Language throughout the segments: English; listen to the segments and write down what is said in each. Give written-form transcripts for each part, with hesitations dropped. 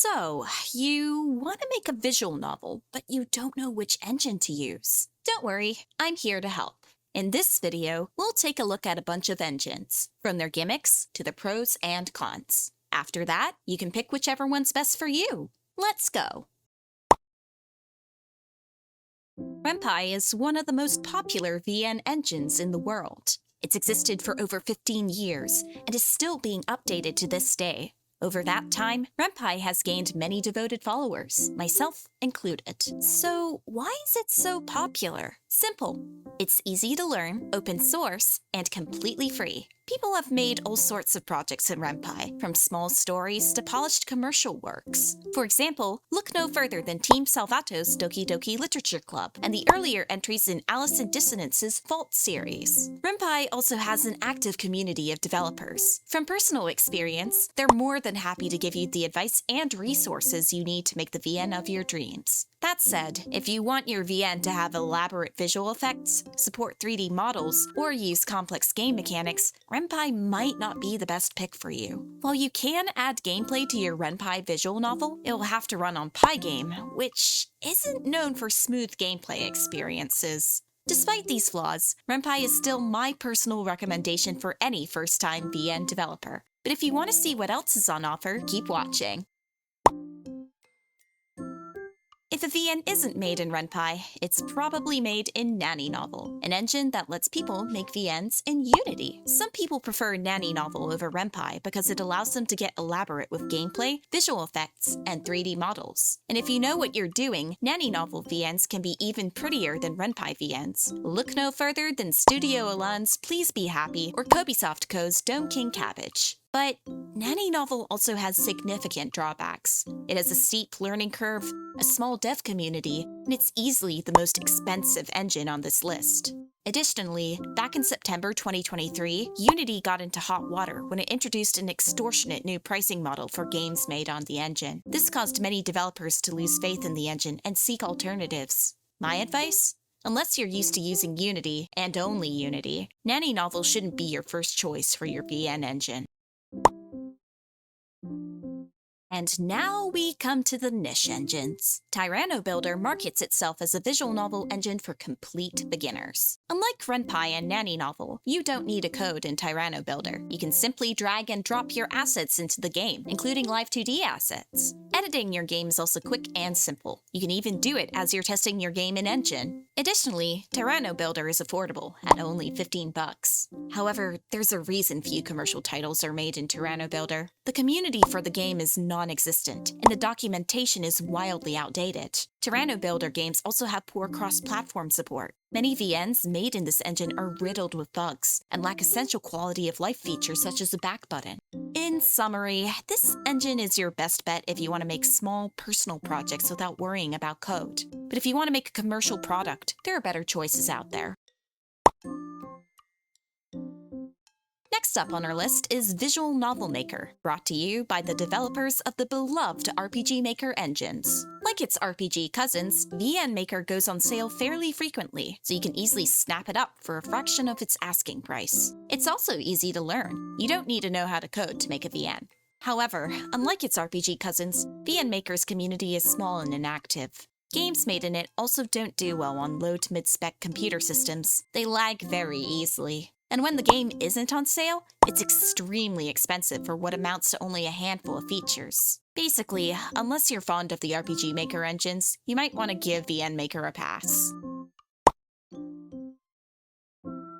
So, you want to make a visual novel, but you don't know which engine to use. Don't worry, I'm here to help. In this video, we'll take a look at a bunch of engines, from their gimmicks to the pros and cons. After that, you can pick whichever one's best for you. Let's go! Ren'Py is one of the most popular VN engines in the world. It's existed for over 15 years and is still being updated to this day. Over that time, Ren'Py has gained many devoted followers, myself included. So why is it so popular? Simple. It's easy to learn, open source, and completely free. People have made all sorts of projects in Ren'Py, from small stories to polished commercial works. For example, look no further than Team Salvato's Doki Doki Literature Club and the earlier entries in Alice in Dissonance's Fault series. Ren'Py also has an active community of developers. From personal experience, they're more than happy to give you the advice and resources you need to make the VN of your dreams. That said, if you want your VN to have elaborate visual effects, support 3D models, or use complex game mechanics, Ren'Py might not be the best pick for you. While you can add gameplay to your Ren'Py visual novel, it will have to run on Pygame, which isn't known for smooth gameplay experiences. Despite these flaws, Ren'Py is still my personal recommendation for any first-time VN developer. But if you want to see what else is on offer, keep watching. If a VN isn't made in Ren'Py, it's probably made in Nanny Novel, an engine that lets people make VNs in Unity. Some people prefer Nanny Novel over Ren'Py because it allows them to get elaborate with gameplay, visual effects, and 3D models. And if you know what you're doing, Nanny Novel VNs can be even prettier than Ren'Py VNs. Look no further than Studio Elan's Please Be Happy or Kobisoft Co.'s Dome King Cabbage. But Nanny Novel also has significant drawbacks. It has a steep learning curve, a small dev community, and it's easily the most expensive engine on this list. Additionally, back in September 2023, Unity got into hot water when it introduced an extortionate new pricing model for games made on the engine. This caused many developers to lose faith in the engine and seek alternatives. My advice? Unless you're used to using Unity, and only Unity, Nanny Novel shouldn't be your first choice for your VN engine. And now we come to the niche engines. Tano Builder markets itself as a visual novel engine for complete beginners. Unlike Ren'Py and Nanny Novel, you don't need a code in Tano Builder. You can simply drag and drop your assets into the game, including live 2D assets. Editing your game is also quick and simple. You can even do it as you're testing your game in Engine. Additionally, Tano Builder is affordable at only $15. However, there's a reason few commercial titles are made in Tano Builder. The community for the game is non-existent, and the documentation is wildly outdated. Tano Builder games also have poor cross-platform support. Many VNs made in this engine are riddled with bugs and lack essential quality of life features such as a back button. In summary, this engine is your best bet if you want to make small, personal projects without worrying about code. But if you want to make a commercial product, there are better choices out there. Next up on our list is Visual Novel Maker, brought to you by the developers of the beloved RPG Maker engines. Like its RPG cousins, VN Maker goes on sale fairly frequently, so you can easily snap it up for a fraction of its asking price. It's also easy to learn. You don't need to know how to code to make a VN. However, unlike its RPG cousins, VN Maker's community is small and inactive. Games made in it also don't do well on low to mid-spec computer systems. They lag very easily. And when the game isn't on sale, it's extremely expensive for what amounts to only a handful of features. Basically, unless you're fond of the RPG Maker engines, you might want to give VN Maker a pass.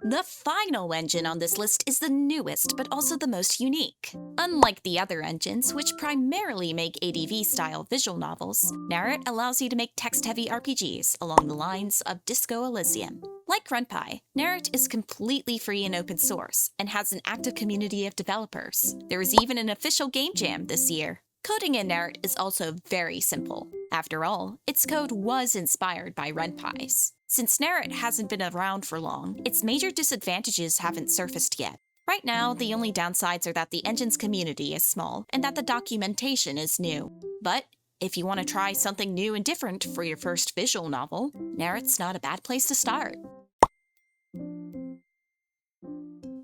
The final engine on this list is the newest, but also the most unique. Unlike the other engines, which primarily make ADV-style visual novels, narit allows you to make text-heavy RPGs along the lines of Disco Elysium. Like Ren'Py, narit is completely free and open source, and has an active community of developers. There is even an official game jam this year. Coding in narit is also very simple. After all, its code was inspired by Ren'Py's. Since narit hasn't been around for long, its major disadvantages haven't surfaced yet. Right now, the only downsides are that the engine's community is small, and that the documentation is new. But if you want to try something new and different for your first visual novel, narit's not a bad place to start.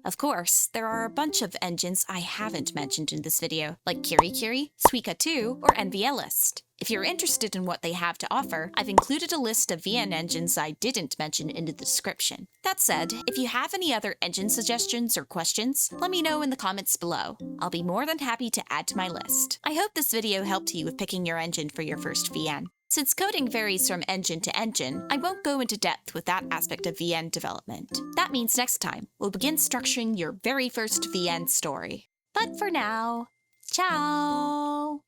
Of course, there are a bunch of engines I haven't mentioned in this video, like Kirikiri, Suica 2, or NVList. If you're interested in what they have to offer, I've included a list of VN engines I didn't mention in the description. That said, if you have any other engine suggestions or questions, let me know in the comments below. I'll be more than happy to add to my list. I hope this video helped you with picking your engine for your first VN. Since coding varies from engine to engine, I won't go into depth with that aspect of VN development. That means next time, we'll begin structuring your very first VN story. But for now, ciao!